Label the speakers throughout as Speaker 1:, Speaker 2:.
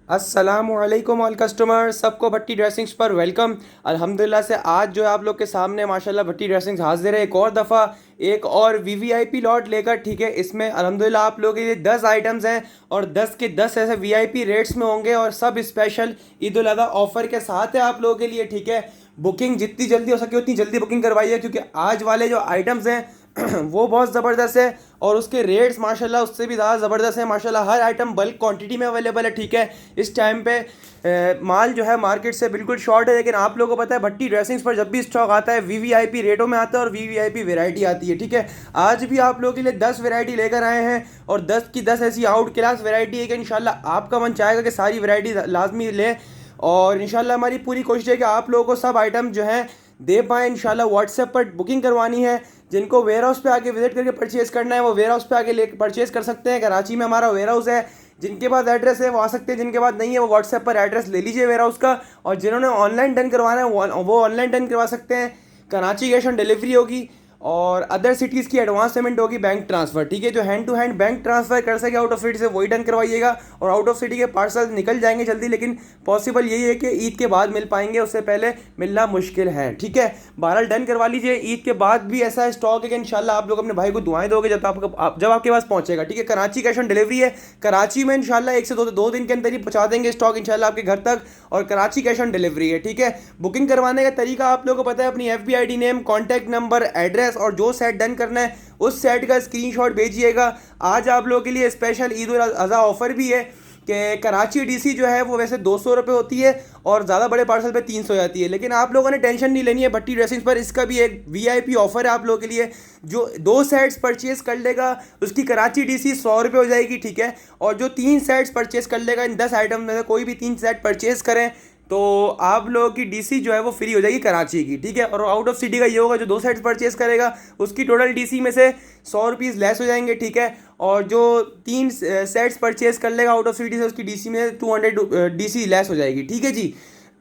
Speaker 1: अस्सलामुअलैकुम all customer, सबको भट्टी dressings पर वेलकम। अल्हम्दुलिल्लाह से आज जो है आप लोग के सामने माशाल्लाह भट्टी ड्रेसिंग्स हाजिर है एक और दफ़ा, एक और वीवीआईपी लॉट लेकर। ठीक है, इसमें अल्हम्दुलिल्लाह आप लोगों के लिए 10 आइटम्स हैं और 10 के 10 ऐसे वीआईपी रेट्स में होंगे और सब स्पेशल ईद उल अज़हा ऑफर के साथ है आप लोगों के लिए। ठीक है, बुकिंग जितनी जल्दी हो सके उतनी जल्दी बुकिंग करवाइए, क्योंकि आज वाले जो आइटम्स हैं वो बहुत ज़बरदस्त है और उसके रेट्स माशाल्लाह उससे भी ज़्यादा ज़बरदस्त है। माशाल्लाह हर आइटम बल्क क्वांटिटी में अवेलेबल है। ठीक है, इस टाइम पे माल जो है मार्केट से बिल्कुल शॉर्ट है, लेकिन आप लोगों को पता है भट्टी ड्रेसिंग्स पर जब भी स्टॉक आता है वीवीआईपी रेटों में आता है और वीवीआईपी वैरायटी आती है। ठीक है, आज भी आप लोगों के लिए 10 वैरायटी लेकर आए हैं और 10 की 10 ऐसी आउट क्लास वैरायटी है कि इंशाल्लाह आपका मन चाहेगा कि सारी वैरायटी लाजमी ले। और इंशाल्लाह हमारी पूरी कोशिश है कि आप लोगों को सब आइटम जो हैं दे पाएँ। इंशाल्लाह व्हाट्सएप पर बुकिंग करवानी है, जिनको वेयर हाउस पे आके विजिट करके परचेज करना है वो वेयर हाउस पे आके ले परचेज कर सकते हैं। कराची में हमारा वेयर हाउस है, जिनके पास एड्रेस है वो आ सकते हैं, जिनके पास नहीं है वो व्हाट्सएप पर एड्रेस ले लीजिए वेयर हाउस का। और जिन्होंने ऑनलाइन डन करवाना है वो ऑनलाइन डन करवा सकते हैं। कराची कैश ऑन डिलीवरी होगी और अदर सिटीज़ की एडवांस पेमेंट होगी बैंक ट्रांसफ़र। ठीक है, जो hand to hand bank transfer कर सके आउट ऑफ सिटी से वही डन करवाइएगा। और आउट ऑफ सिटी के पार्सल निकल जाएंगे जल्दी, लेकिन पॉसिबल यही है कि ईद के बाद मिल पाएंगे, उससे पहले मिलना मुश्किल है। ठीक है, बहरहाल डन करवा लीजिए। ईद के बाद भी ऐसा स्टॉक है कि इंशाल्लाह आप लोग अपने भाई को दुआएं दोगे जब आपके पास पहुंचेगा। ठीक है, कराची कैश ऑन डिलीवरी है। कराची में इंशाल्लाह 1 से 2 दिन के अंदर ही पहुंचा देंगे स्टॉक इंशाल्लाह आपके घर तक, और कराची कैश ऑन डिलीवरी है। ठीक है, बुकिंग करवाने का तरीका आप लोगों को पता है, अपनी FB ID name, contact number, address और जो सेट डन करना है उस सेट का स्क्रीनशॉट भेजिएगा। आज आप लोगों के लिए स्पेशल ईद उल अज़हा ऑफर भी है कि कराची DC जो है वो वैसे 200 रुपये होती है और ज़्यादा बड़े पार्सल पे 300 जाती है, लेकिन आप लोगों ने टेंशन नहीं लेनी है भट्टी ड्रेसिंग्स पर। इसका भी एक VIP ऑफर है आप लोगों के लिए। जो 2 सेट्स परचेज कर लेगा उसकी कराची DC 100 रुपये हो जाएगी। ठीक है, और जो 3 सेट्स परचेज कर लेगा, इन 10 आइटम में से कोई भी 3 सेट परचेज करें तो आप लोगों की DC जो है वो फ्री हो जाएगी कराची की। ठीक है, और आउट ऑफ सिटी का ये होगा, जो 2 सेट्स परचेज करेगा उसकी टोटल DC में से 100 रुपीज़ लेस हो जाएंगे। ठीक है, और जो 3 सेट्स परचेज कर लेगा आउट ऑफ सिटी से उसकी DC में 200 DC लेस हो जाएगी। ठीक है जी।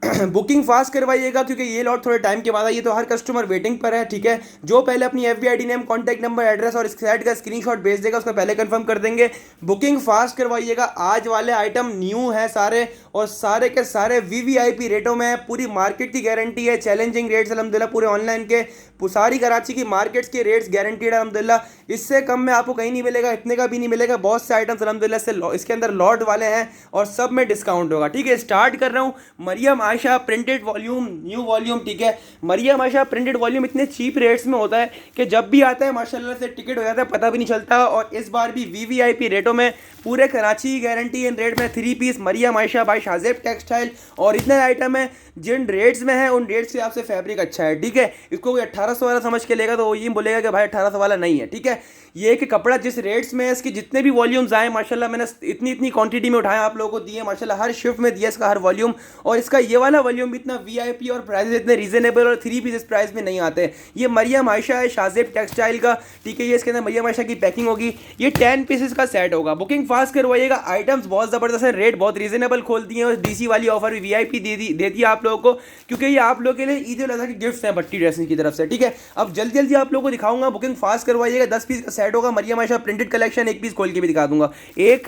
Speaker 1: बुकिंग फास्ट करवाइएगा, क्योंकि ये लॉट थोड़े टाइम के बाद आई है तो हर कस्टमर वेटिंग पर है। ठीक है, जो पहले अपनी FB ID name, contact number, address और सेट का स्क्रीनशॉट भेज देगा उसका पहले कंफर्म कर देंगे। बुकिंग फास्ट करवाइएगा। आज वाले आइटम न्यू है सारे, और सारे के सारे VVIP रेटों में है। पूरी मार्केट की गारंटी है, चैलेंजिंग रेट्स अल्हम्दुलिल्लाह पूरे ऑनलाइन के, सारी कराची की मार्केट्स के रेट्स गारंटीड है अल्हम्दुलिल्लाह। इससे कम में आपको कहीं नहीं मिलेगा, इतने का भी नहीं मिलेगा। बहुत से आइटम्स अल्हम्दुलिल्लाह से इसके अंदर लॉट वाले हैं और सब में डिस्काउंट होगा। ठीक है, स्टार्ट कर रहा हूँ। Mariam Ayesha printed volume, new volume. ठीक है, मरियम आयशा प्रिंटेड वॉल्यूम इतने चीप रेट्स में होता है कि जब भी आता है माशाल्लाह से टिकट हो जाता है, पता भी नहीं चलता। और इस बार भी VVIP रेटों में, पूरे कराची की गारंटी इन रेट में 3 piece Maryam Ayesha by Shazeb textile. और इतने आइटम है जिन रेट्स में है उन रेट्स के हिसाब से फैब्रिक अच्छा है। ठीक है, इसको कोई 1800 वाला समझ के लेगा तो वो ये बोलेगा कि भाई 1800 वाला नहीं है। ठीक है, ये कि कपड़ा जिस रेट्स में है, इसके जितने भी वॉल्यूम्स आए माशाल्लाह मैंने इतनी इतनी क्वांटिटी में उठाए आप लोगों को दिए माशाल्लाह, हर शिफ्ट में दिया इसका हर वॉल्यूम। और इसका ये वाला वॉल्यूम भी इतना VIP और प्राइस इतने रीजनेबल और 3 पीस प्राइस में नहीं आते। ये मरियम आयशा है शाजेब टेक्सटाइल का। ठीक है, ये इसके अंदर मरियम आयशा की पैकिंग होगी। ये 10 पीसेस का सेट होगा। बुकिंग फास्ट करवाइएगा। आइटम्स बहुत ज़बरदस्त है, रेट बहुत रीजनेबल खोल दिए और DC वाली ऑफर भी VIP देती है आप लोगों को, क्योंकि ये आप लोगों के लिए ईद उल अज़हा के गिफ्ट्स हैं भट्टी ड्रेसिंग की तरफ से। ठीक है, अब जल्दी जल्दी आप लोगों को दिखाऊंगा। बुकिंग फास्ट करवाइएगा। 10 पीस का सेट होगा मरियम आयशा प्रिंटेड कलेक्शन। एक पीस खोल के भी दिखा दूंगा। एक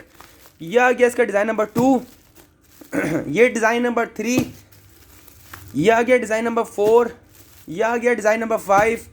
Speaker 1: ये आ गया इसका डिज़ाइन नंबर 2, ये डिज़ाइन नंबर 3, ये आ गया डिज़ाइन नंबर 4, ये आ गया डिज़ाइन नंबर 5,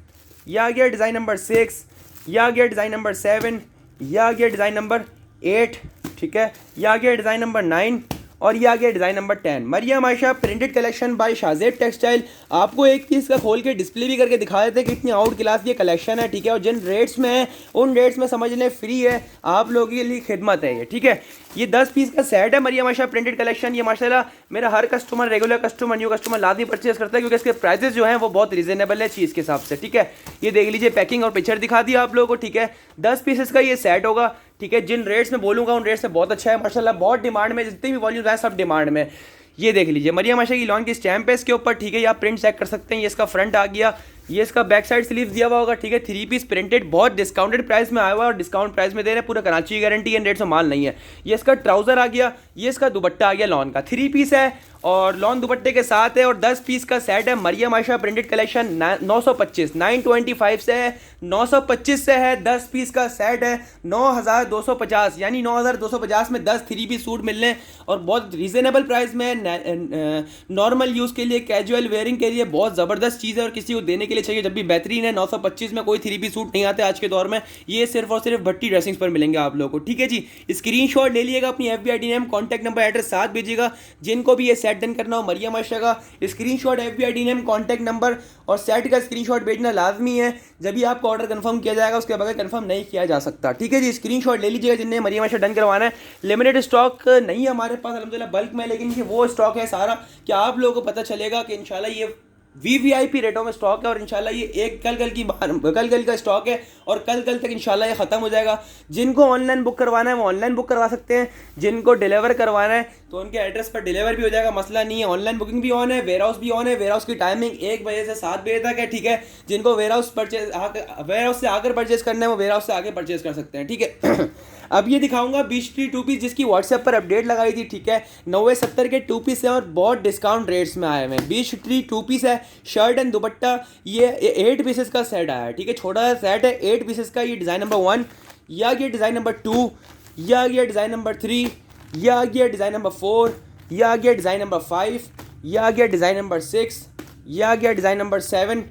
Speaker 1: ये आ गया डिज़ाइन नंबर 6, ये आ गया डिज़ाइन नंबर 7, ये आ गया डिज़ाइन नंबर 8। ठीक है, ये आ गया डिज़ाइन नंबर 9 और ये आ गया design number 10। Maryam Ayesha printed collection by Shazeb textile. आपको एक पीस का खोल के डिस्प्ले भी करके दिखा देते हैं कि इतनी आउट क्लास ये कलेक्शन है। ठीक है, और जिन रेट्स में है उन रेट्स में समझ लें फ्री है, आप लोगों के लिए खिदमत है ये। ठीक है, ये 10 पीस का सेट है मरियम आयशा प्रिंटेड कलेक्शन। ये माशाल्लाह मेरा हर customer, regular customer, new customer लाजमी परचेज करता है, क्योंकि इसके प्राइसेस जो हैं वो बहुत रीजनेबल है चीज़ के हिसाब से। ठीक है, ये देख लीजिए, पैकिंग और पिक्चर दिखा दिया आप लोगों को। ठीक है, 10 पीसेस का ये सेट होगा। ठीक है, जिन रेट्स में बोलूँगा उन रेट्स में बहुत अच्छा है माशाल्लाह, बहुत डिमांड में, जितने भी वॉल्यूम्स आए सब डिमांड में। ये देख लीजिए, मरियम आयशा की लॉन की स्टैम्प है इसके ऊपर। ठीक है, ये आप प्रिंट चेक कर सकते हैं। ये इसका फ्रंट आ गया, ये इसका बैक साइड स्लीव दिया हुआ होगा, ठीक है। 3 पीस प्रिंटेड, बहुत डिस्काउंटेड प्राइस में आया हुआ है और डिस्काउंट प्राइस में दे रहे हैं, पूरा कराची की गारंटी एंड रेट से माल नहीं है। ये इसका ट्राउजर आ गया, ये इसका दुपट्टा आ गया लॉन का। 3 पीस है और लॉन दुपट्टे के साथ है और 10 पीस का सेट है। मरियम आयशा प्रिंटेड कलेक्शन 925 925 से है, 925 से है। 10 पीस का सेट है 9250, यानी 9250 में 10 3 पीस सूट मिलने और बहुत रीजनेबल प्राइस में। नॉर्मल यूज़ के लिए, कैजुअल वेयरिंग के लिए बहुत ज़बरदस्त चीज़ है और किसी को देने के लिए चाहिए जब भी बेहतरीन है। 925 में कोई 3 पीस सूट नहीं आते आज के दौर में, ये सिर्फ और सिर्फ भट्टी ड्रेसिंग्स पर मिलेंगे आप लोगों को, ठीक है जी। स्क्रीनशॉट ले लीजिएगा, अपनी FB ID name, contact number, address साथ भेजिएगा। जिनको भी ये सेट डन करना हो मरियम आयशा का, screenshot, FB ID name, contact number और सेट का स्क्रीनशॉट भेजना लाजमी है। जब भी आपका ऑर्डर कंफर्म किया जाएगा, उसके बगैर कंफर्म नहीं किया जा सकता, ठीक है जी। स्क्रीनशॉट ले लीजिएगा जिन्हें मरियम आयशा डन करवाना है। लिमिटेड स्टॉक नहीं है हमारे पास अल्हम्दुलिल्लाह बल्क में, लेकिन ये वो स्टॉक है सारा कि आप लोगों को पता चलेगा कि इंशाल्लाह ये VVIP रेटों में स्टॉक है और इंशाल्लाह ये एक कल का स्टॉक है और कल तक इंशाल्लाह ये ख़त्म हो जाएगा। जिनको ऑनलाइन बुक करवाना है वो ऑनलाइन बुक करवा सकते हैं, जिनको डिलीवर करवाना है तो उनके एड्रेस पर डिलीवर भी हो जाएगा, मसला नहीं है। ऑनलाइन बुकिंग भी ऑन है, वेयर हाउस भी ऑन है। वेयर हाउस की टाइमिंग 1 बजे से 7 बजे तक है, ठीक है। जिनको वेयर हाउस से आकर परचेज करना है वो वेयर हाउस से आगे परचेज कर सकते हैं, ठीक है। अब ये दिखाऊंगा बीच ट्री 2 पीस जिसकी व्हाट्सएप पर अपडेट लगाई थी, ठीक है। 90-70 के 2 पीस है और बहुत डिस्काउंट रेट्स में आए हुए हैं। बीच ट्री 2 पीस है, शर्ट एंड दुपट्टा, ये 8 पीसेस का सेट आया है, ठीक है। छोटा सा सेट है 8 पीसेस का। ये डिज़ाइन नंबर 1, यह आ गया डिज़ाइन नंबर 2, यह आ गया डिज़ाइन नंबर 3, यह आ गया डिज़ाइन नंबर 4, यह आ गया डिज़ाइन नंबर 5, यह आ गया डिज़ाइन नंबर 6, यह आ गया डिज़ाइन नंबर 7,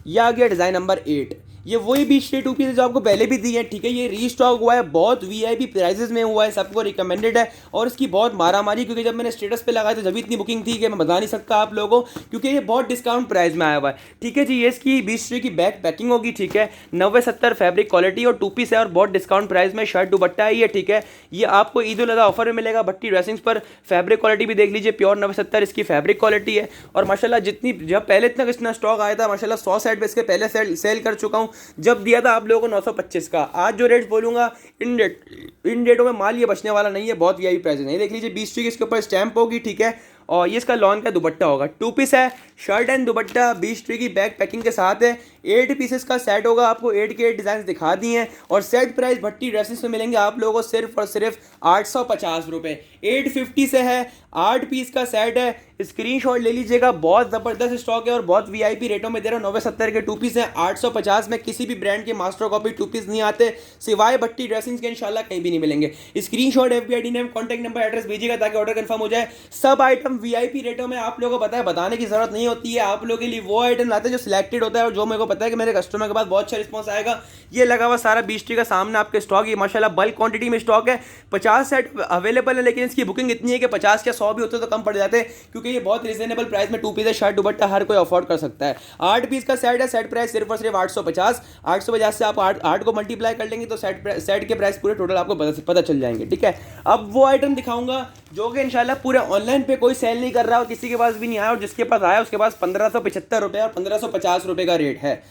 Speaker 1: यह आ गया डिज़ाइन नंबर 8। ये वही बीच ट्री 2 पीस जो आपको पहले भी दी है, ठीक है। ये रीस्टॉक हुआ है, बहुत VIP प्राइसेस में हुआ है, सबको रिकमेंडेड है और इसकी बहुत मारामारी, क्योंकि जब मैंने स्टेटस पे लगाया तो जब इतनी बुकिंग थी कि मैं बता नहीं सकता आप लोगों को, क्योंकि ये बहुत डिस्काउंट प्राइस में आया हुआ है, ठीक है जी। ये इसकी बीच ट्री की बैक पैकिंग होगी, ठीक है। 90-70 फैब्रिक क्वालिटी और 2 पीस है और बहुत डिस्काउंट प्राइस में शर्ट दुपट्टा है ये, ठीक है। ये आपको ईद उल अज़हा ऑफर में मिलेगा भट्टी ड्रेसिंग्स पर। फैब्रिक क्वालिटी भी देख लीजिए, प्योर 90-70 इसकी फैब्रिक क्वालिटी है और माशाल्लाह जितनी जब पहले इतना स्टॉक आया था माशाल्लाह 100 सेट पे इसके पहले सेल कर चुका हूँ। जब दिया था आप लोगों को 925 का, आज जो रेट बोलूंगा इन डेटों में माल ये बचने वाला नहीं है, बहुत VIP प्राइस नहीं। देख लीजिए 20 की इसके ऊपर स्टैंप होगी, ठीक है। और ये इसका लॉन का दुपट्टा होगा, 2 पीस है, शर्ट एंड दुपट्टा 20 की बैक पैकिंग के साथ है। 8 पीसेस का सेट होगा, आपको 8 के 8 डिज़ाइन दिखा दिए हैं और सेट प्राइस भट्टी ड्रेसेस में मिलेंगे आप लोगों को सिर्फ और सिर्फ 850 रुपये। 850 से है, 8 पीस का सेट है। स्क्रीनशॉट ले लीजिएगा, बहुत ज़बरदस्त स्टॉक है और बहुत VIP रेटों में दे रहा हूँ। 90-70 के 2 पीस हैं, 850 में किसी भी ब्रांड के मास्टर कॉपी 2 पीस नहीं आते सिवाय भट्टी ड्रेसिंग्स के, इंशाल्लाह कहीं भी नहीं मिलेंगे। Screenshot, FB ID name, contact number, address भेजिएगा ताकि ऑर्डर कंफर्म हो जाए। सब आइटम VIP रेटों में आप लोगों को पता है, बताने की जरूरत नहीं होती है। आप लोगों के लिए वो आइटम लाते हैं जो सिलेक्टेड होता है और जो मेरे को पता है कि मेरे कस्टमर के पास बहुत अच्छा रिस्पॉन्स आएगा। ये लगा हुआ सारा 20 का सामने आपके स्टॉक, ये माशाल्लाह बल्क क्वांटिटी में स्टॉक है। 50 सेट अवेलेबल है, लेकिन इसकी बुकिंग इतनी है कि 50 या 100 भी होते तो कम पड़ जाते, क्योंकि ये बहुत रीजनेबल प्राइस में 2 पीस है, शर्ट दुपट्टा हर कोई अफोर्ड कर सकता है। 8 पीस का सेट है, सेट प्राइस सिर्फ और सिर्फ 850। 850 से आप 8 को मल्टीप्लाई कर लेंगे तो सेट के प्राइस पूरे टोटल आपको पता चल जाएंगे, ठीक है। अब वो आइटम दिखाऊंगा जो कि इंशाल्लाह पूरे ऑनलाइन पे कोई सेल नहीं कर रहा और किसी के पास भी नहीं आया, और जिसके पास आया उसके पास 1575 रुपये और 1550 रुपये का रेट है।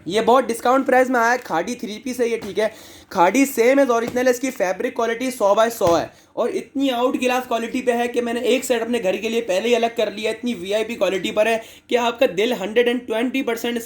Speaker 1: ये बहुत डिस्काउंट प्राइस में आया है। खाड़ी 3 पीस है ये, ठीक है। खाड़ी सेम एज ओरिजिनल है, इसकी फैब्रिक क्वालिटी 100/100 है और इतनी आउट क्लास क्वालिटी पे है कि मैंने एक सेट अपने घर के लिए पहले ही अलग कर लिया। इतनी VIP क्वालिटी पर है कि आपका दिल 120%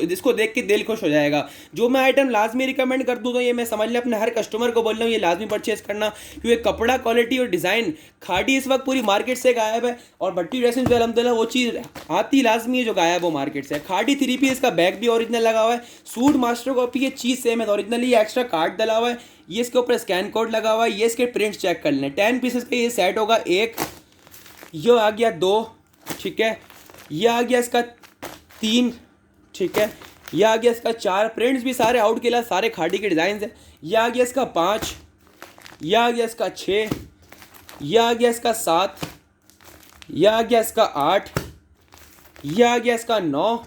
Speaker 1: इसको देख के दिल खुश हो जाएगा। जो मैं आइटम लाजमी रिकमेंड कर दूँ तो ये मैं समझ लें अपने हर कस्टमर को बोल रहा हूँ ये लाजमी परचेज करना, क्योंकि कपड़ा क्वालिटी और डिज़ाइन खाड़ी इस वक्त पूरी मार्केट से गायब है और भट्टी ड्रेसिंग जो अलहमदुलिल्लाह वो चीज़ आती लाजमी है जो गायब हो मार्केट से। खाड़ी 3 पीस का बैग भी ओरिजिनल लगा हुआ है, सूट मास्टर कॉपी ये चीज़ सेम है ओरिजिनल, ये एक्स्ट्रा कार्ड डला हुआ है, ये इसके ऊपर स्कैन कोड लगा हुआ है, ये इसके प्रिंट चेक कर लें। 10 पीसेस का ये सेट होगा। एक ये आ गया 2, ठीक है। ये आ गया इसका 3, ठीक है। ये आ गया इसका 4, प्रिंट्स भी सारे आउट के लिए सारे खाड़ी के डिज़ाइन है। ये आ गया इसका 5, ये आ गया इसका 6, ये आ गया इसका 7, ये आ गया इसका 8, ये आ गया इसका 9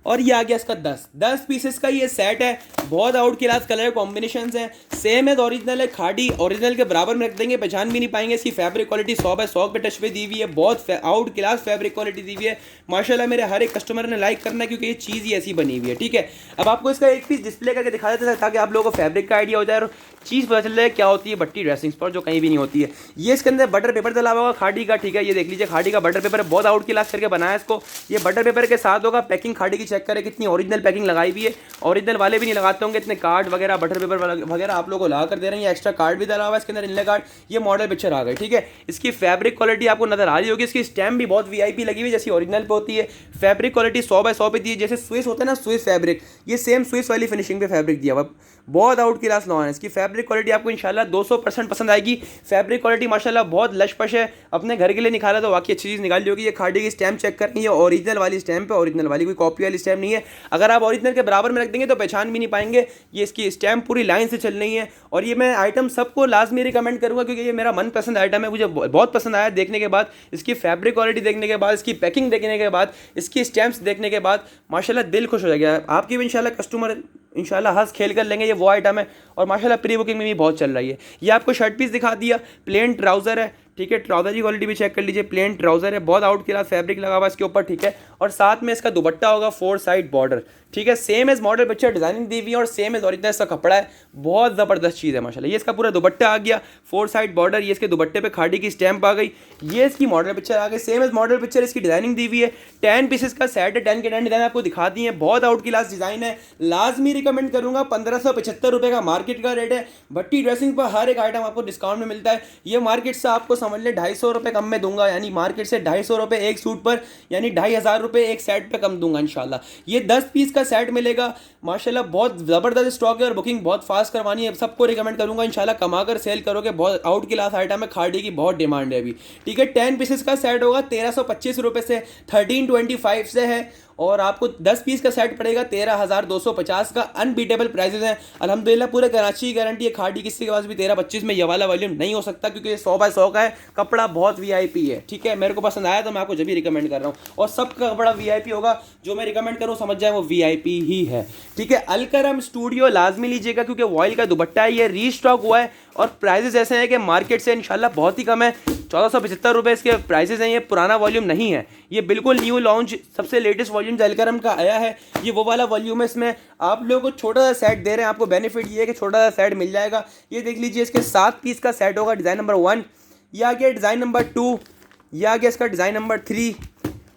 Speaker 1: और ये आ गया इसका 10 पीसेस का ये सेट है। बहुत आउट क्लास कलर कॉम्बिनेशन हैं, सेम है ओरिजिनल है, खाड़ी ओरिजिनल के बराबर में रख देंगे, पहचान भी नहीं पाएंगे। इसकी फैब्रिक क्वालिटी 100/100 पे टच पे दी हुई है, बहुत आउट क्लास फैब्रिक क्वालिटी दी हुई है माशाल्लाह। मेरे हर एक कस्टमर ने लाइक करना है क्योंकि ये चीज़ ही ऐसी बनी हुई है, ठीक है। अब आपको इसका एक पीस डिस्प्ले करके दिखा देते हैं ताकि आप लोगों को फैब्रिक का आइडिया हो जाए और चीज़ पता चल जाए क्या होती है भट्टी ड्रेसिंग्स पर, जो कहीं भी नहीं होती है। ये इसके अंदर बटर पेपर डला हुआ होगा खाड़ी का, ठीक है। ये देख लीजिए खाड़ी का बटर पेपर है, बहुत आउट क्लास करके बनाया है इसको। ये बटर पेपर के साथ होगा, पैकिंग खाड़ी की चेक करें कितनी ओरिजिनल पैकिंग लगाई हुई है। ओरिजिनल वाले भी नहीं लगाते होंगे इतने कार्ड वगैरह, बटर पेपर वगैरह आप लोगों को लगा कर दे रहे हैं। ये एक्स्ट्रा कार्ड भी डला हुआ है इसके अंदर, इनले कार्ड। ये मॉडल पिक्चर आ गई, ठीक है। इसकी फैब्रिक क्वालिटी आपको नजर आ रही होगी, इसकी स्टैम्प भी बहुत वीआईपी लगी हुई जैसी ओरिजिनल पे होती है। फैब्रिक क्वालिटी 100/100 पे दी है, जैसे स्विस होता है ना, स्विस फैब्रिक, ये सेम स्विस वाली फिनिशिंग पे फैब्रिक दिया हुआ, बहुत आउट क्लास लॉन है। इसकी फैब्रिक क्वालिटी आपको इंशाल्लाह 200% पसंद आएगी। फैब्रिक क्वालिटी माशाल्लाह बहुत लशपश है, अपने घर के लिए निकाला तो वाकई अच्छी चीज़ निकाली होगी। ये खाड़ी की स्टैम्प चेक करें, ये ओरिजिनल वाली स्टैम्प है, ओरिजिनल वाली, कोई कॉपी वाली स्टैम्प नहीं है। अगर आप ओरिजिनल के बराबर में रख देंगे तो पहचान भी नहीं पाएंगे। ये इसकी स्टैम्प पूरी लाइन से चल रही है और ये मैं आइटम सबको लाजमी रिकमेंड करूँगा क्योंकि ये मेरा मनपसंद आइटम है, मुझे बहुत पसंद आया देखने के बाद। इसकी फैब्रिक क्वालिटी देखने के बाद, इसकी पैकिंग देखने के बाद, इसकी स्टैम्प्स देखने के बाद माशाल्लाह दिल खुश हो जाएगा। आपकी भी इंशाल्लाह कस्टमर इंशाल्लाह हंस खेल कर लेंगे। ये वो आइटम है और माशाल्लाह प्री बुकिंग में भी बहुत चल रही है। ये आपको शर्ट पीस दिखा दिया, प्लेन ट्राउज़र है, ठीक है। ट्राउज़र की क्वालिटी भी चेक कर लीजिए, प्लेन ट्राउज़र है, बहुत आउट क्लास फैब्रिक लगा हुआ इसके ऊपर, ठीक है। और साथ में इसका दुपट्टा होगा 4 साइड बॉर्डर, ठीक है। Same as model picture designing दी हुई है और सेम एज ओरिजिनल इसका कपड़ा है, बहुत ज़बरदस्त चीज़ है माशाल्लाह। ये इसका पूरा दुपट्टा आ गया 4 साइड बॉर्डर, ये इसके दुपट्टे पे खाड़ी की स्टैम्प आ गई, ये इसकी मॉडल पिक्चर आ गई, सेम एज मॉडल पिक्चर इसकी डिजाइनिंग दी हुई है। 10 पीसेस का सेट है, 10 के 10 डिजाइन आपको दिखा दी है, बहुत आउट क्लास डिजाइन है। लाजमी रिकमेंड करूंगा, 1575 रुपये का मार्केट का रेट है। भट्टी ड्रेसिंग पर हर एक आइटम आपको डिस्काउंट में मिलता है। ये मार्केट से आपको समझ ले 250 रुपये कम में दूंगा, यानी मार्केट से 250 रुपये एक सूट पर, यानी 2500 रुपये एक सेट पे कम दूंगा इंशाल्लाह। ये 10 पीस का सेट मिलेगा माशाल्लाह, बहुत ज़बरदस्त स्टॉक है और बुकिंग बहुत फास्ट करवानी है। सबको रिकमेंड करूंगा इंशाल्लाह, कमाकर सेल करोगे, बहुत आउट क्लास आइटम है, खाड़ी की बहुत डिमांड है अभी, ठीक है। 10 पीसेस का सेट होगा 1325 रुपये से, 1325 से है। और आपको 10 पीस का सेट पड़ेगा 13,250 का। अनबीटेबल प्राइसेस हैं अल्हम्दुलिल्लाह, पूरे कराची की गारंटी है। खाड़ी किसी के पास भी 13-25 में ये वाला वॉल्यूम नहीं हो सकता क्योंकि ये 100/100 का है, कपड़ा बहुत वीआईपी है, ठीक है। मेरे को पसंद आया तो मैं आपको जब भी रिकमेंड कर रहा हूँ, और सबका कपड़ा वीआईपी होगा, जो मैं रिकमेंड करूँ समझ जाए वो वीआईपी ही है, ठीक है। अलकरम स्टूडियो लाजमी लीजिएगा क्योंकि वॉयल का दुपट्टा है, ये रीस्टॉक हुआ है और प्राइजेस ऐसे हैं कि मार्केट से इंशाल्लाह बहुत ही कम है। 1475 रुपये इसके प्राइसेस हैं। ये पुराना वॉल्यूम नहीं है, ये बिल्कुल न्यू लॉन्च सबसे लेटेस्ट वॉल्यूम अलकरम का आया है। ये वो वाला वॉल्यूम है, इसमें आप लोगों को छोटा सा सेट दे रहे हैं। आपको बेनिफिट ये है कि छोटा सा सेट मिल जाएगा। ये देख लीजिए, इसके 7 पीस का सेट होगा। डिज़ाइन नंबर 1, यह आ गया डिज़ाइन नंबर 2, यह आ गया इसका डिज़ाइन नंबर 3,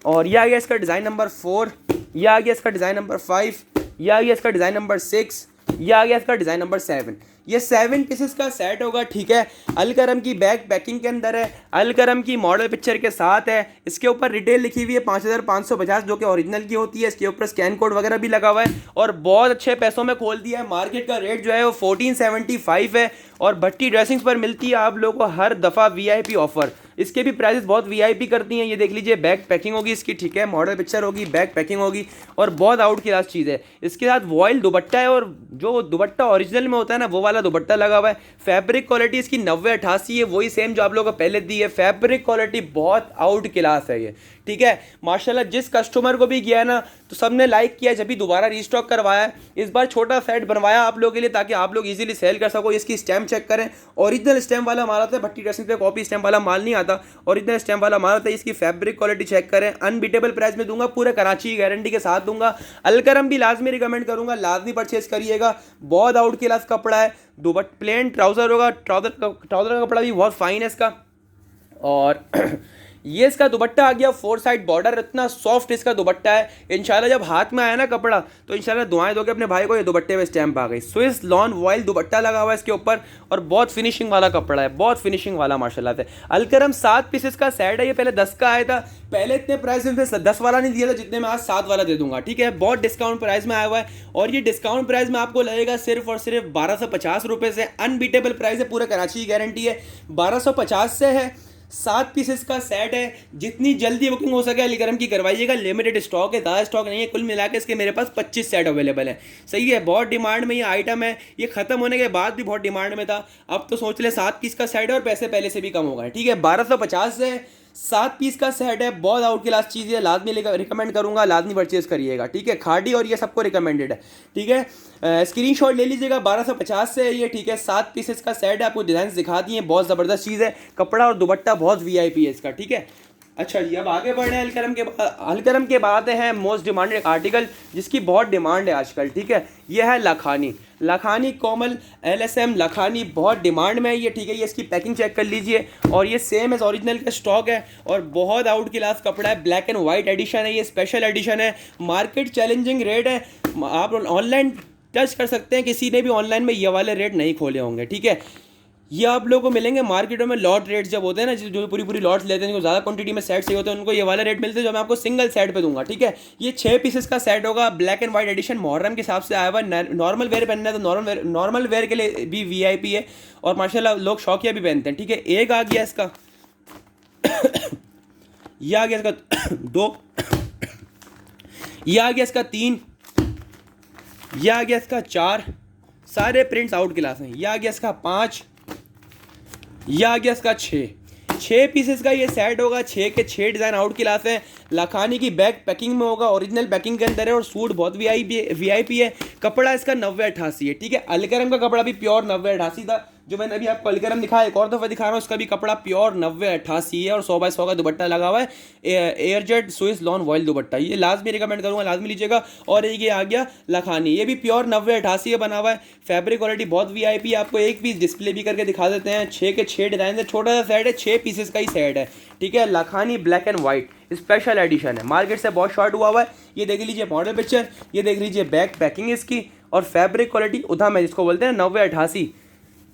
Speaker 1: और यह आ गया इसका डिज़ाइन नंबर 4, यह आ गया इसका डिज़ाइन नंबर 5, यह आ गया इसका डिज़ाइन नंबर 6, यह आ गया इसका डिज़ाइन नंबर 7। ये 7 पीसेस का सेट होगा, ठीक है। अलकरम की बैक पैकिंग के अंदर है, अलकरम की मॉडल पिक्चर के साथ है। इसके ऊपर रिटेल लिखी हुई है 5550 जो कि ओरिजिनल की होती है। इसके ऊपर स्कैन कोड वगैरह भी लगा हुआ है और बहुत अच्छे पैसों में खोल दिया है। मार्केट का रेट जो है वो 1475 है और भट्टी ड्रेसिंग्स पर मिलती है आप लोगों को हर दफ़ा वीआईपी ऑफर। इसके भी प्राइसेस बहुत वीआईपी करती हैं। ये देख लीजिए, बैक पैकिंग होगी इसकी, ठीक है। मॉडल पिक्चर होगी, बैक पैकिंग होगी और बहुत आउट क्लास चीज़ है। इसके साथ वॉयल दुपट्टा है और जो दुपट्टा ओरिजिनल में होता है ना, वो वाला दुपट्टा लगा हुआ है। फैब्रिक क्वालिटी इसकी 90-88 है, वही सेम जो आप लोगों को पहले दी है। फैब्रिक क्वालिटी बहुत आउट क्लास है ये, ठीक है। माशाल्लाह जिस कस्टमर को भी गया ना तो सबने लाइक किया, जब भी दोबारा रीस्टॉक करवाया है। इस बार छोटा सेट बनवाया आप लोगों के लिए ताकि आप लोग इजीली सेल कर सको। इसकी स्टैम्प चेक करें, ओरिजिनल स्टैम्प वाला माल आता है। भट्टी ड्रेसिंग पे कॉपी स्टैम्प वाला माल नहीं आता, ओरिजिनल स्टैम्प वाला माल आता है। इसकी फैब्रिक क्वालिटी चेक करें, अनबीटेबल प्राइस में दूंगा, पूरे कराची की गारंटी के साथ दूंगा। अलकरम भी लाजमी रिकमेंड करूंगा, लाजमी परचेज करिएगा, बहुत आउट क्लास कपड़ा है। प्लेन ट्राउजर होगा, ट्राउजर का कपड़ा भी बहुत फाइन है इसका। और ये इसका दुपट्टा आ गया 4 साइड बॉर्डर, इतना सॉफ्ट इसका दुपट्टा है। इंशाल्लाह जब हाथ में आया ना कपड़ा तो इंशाल्लाह दुआएं दोगे अपने भाई को। ये दुपट्टे में स्टैम्प आ गई, स्विस लॉन वॉयल दुपट्टा लगा हुआ है इसके ऊपर और बहुत फिनिशिंग वाला कपड़ा है, बहुत फिनिशिंग वाला माशाल्लाह से। अलकरम 7 पीसेस का सेट है। ये पहले 10 का आया था, पहले इतने प्राइस में 10 वाला नहीं दिया था जितने में आज 7 वाला दे दूंगा, ठीक है। बहुत डिस्काउंट प्राइस में आया हुआ है और ये डिस्काउंट प्राइस में आपको लगेगा सिर्फ और सिर्फ 1250 रुपये से। अनबीटेबल प्राइस है, पूरे कराची की गारंटी है। 1250 से है, 7 पीसेस का सेट है। जितनी जल्दी बुकिंग हो सके अलकरम की करवाइएगा, लिमिटेड स्टॉक है, ज़्यादा स्टॉक नहीं है। कुल मिला के इसके मेरे पास 25 सेट अवेलेबल है, सही है। बहुत डिमांड में ये आइटम है, ये खत्म होने के बाद भी बहुत डिमांड में था। अब तो सोच ले 7 पीस का सेट है और पैसे पहले से भी कम हो गए, ठीक है। 1250 से 7 पीस का सेट है, बहुत आउट क्लास चीज़ है, लाजमी रिकमेंड करूंगा, लाजमी परचेज करिएगा, ठीक है। खाड़ी और ये सबको रिकमेंडेड है, ठीक है। स्क्रीनशॉट ले लीजिएगा, 1250 से है ये, ठीक है। 7 पीसेस का सेट है, आपको डिज़ाइन दिखा दिए, बहुत ज़बरदस्त चीज़ है, कपड़ा और दुपट्टा बहुत वीआईपी है इसका, ठीक है। अच्छा जी, अब आगे बढ़ रहे हैं। अलकरम के बाद हैं मोस्ट डिमांडेड आर्टिकल जिसकी बहुत डिमांड है आजकल, ठीक है। ये है लखानी, लखानी कोमल LSM लखानी, बहुत डिमांड में है ये, ठीक है। ये इसकी पैकिंग चेक कर लीजिए, और ये सेम एज ओरिजिनल का स्टॉक है, और बहुत आउट क्लास कपड़ा है, ब्लैक एंड वाइट एडिशन है, ये स्पेशल एडिशन है, मार्केट चैलेंजिंग रेट है। आप ऑनलाइन टच कर सकते हैं, किसी ने भी ऑनलाइन में ये वाले रेट नहीं खोले होंगे, ठीक है। ये आप लोगों को मिलेंगे मार्केटों में लॉट रेट जब होते हैं ना, जो पूरी पूरी लॉट्स लेते हैं, जिनको ज़्यादा क्वांटिटी में सेट चाहिए होते हैं, उनको ये वाला रेट मिलते हैं, जो मैं आपको सिंगल सेट पे दूंगा, ठीक है। ये 6 पीसेस का सेट होगा, black and white edition, Muharram के हिसाब से आया हुआ। नॉर्मल वेयर पहनना है तो नॉर्मल वेयर के लिए भी वीआईपी है, और माशाल्लाह लोग शौकिया भी पहनते हैं, ठीक है। एक आ गया इसका ये आ गया इसका 2, ये आ गया इसका 3, ये आ गया इसका 4, सारे प्रिंट्स आउट क्लास हैं। ये आ गया इसका 5, ये आ गया इसका 6 पीसेस का ये सेट होगा, 6 के 6 डिज़ाइन आउट क्लास हैं। लखानी की बैग पैकिंग में होगा, ओरिजिनल पैकिंग के अंदर है, और सूट बहुत वीआईपी है। कपड़ा इसका 90-88 है, ठीक है। अलकरम का कपड़ा भी प्योर 90-88 था, जो मैंने अभी आपको अलकरम दिखाया, एक और दफ़ा दिखा रहा हूँ, उसका भी कपड़ा प्योर 90-88 है, और 100x100 का दुपट्टा लगा हुआ है, एयरजेट स्विस लॉन वॉयल दुपट्टा, ये लाजमी रिकमेंड करूँगा, लाजमी लीजिएगा। और एक ये आ गया लखानी, ये भी प्योर 90-88 बना हुआ है, फैब्रिक क्वालिटी बहुत वीआईपी है। आपको एक पीस डिस्प्ले भी करके दिखा देते हैं, 6 के 6 डिज़ाइन है, छोटा सा सेट है, 6 पीसेस का ही सेट है, ठीक है। Lakhani black and white special edition है, मार्केट से बहुत शॉर्ट हुआ हुआ है। ये देख लीजिए मॉडल पिक्चर, ये देख लीजिए बैक पैकिंग इसकी, और फैब्रिक क्वालिटी उधम है, जिसको बोलते हैं 90-88,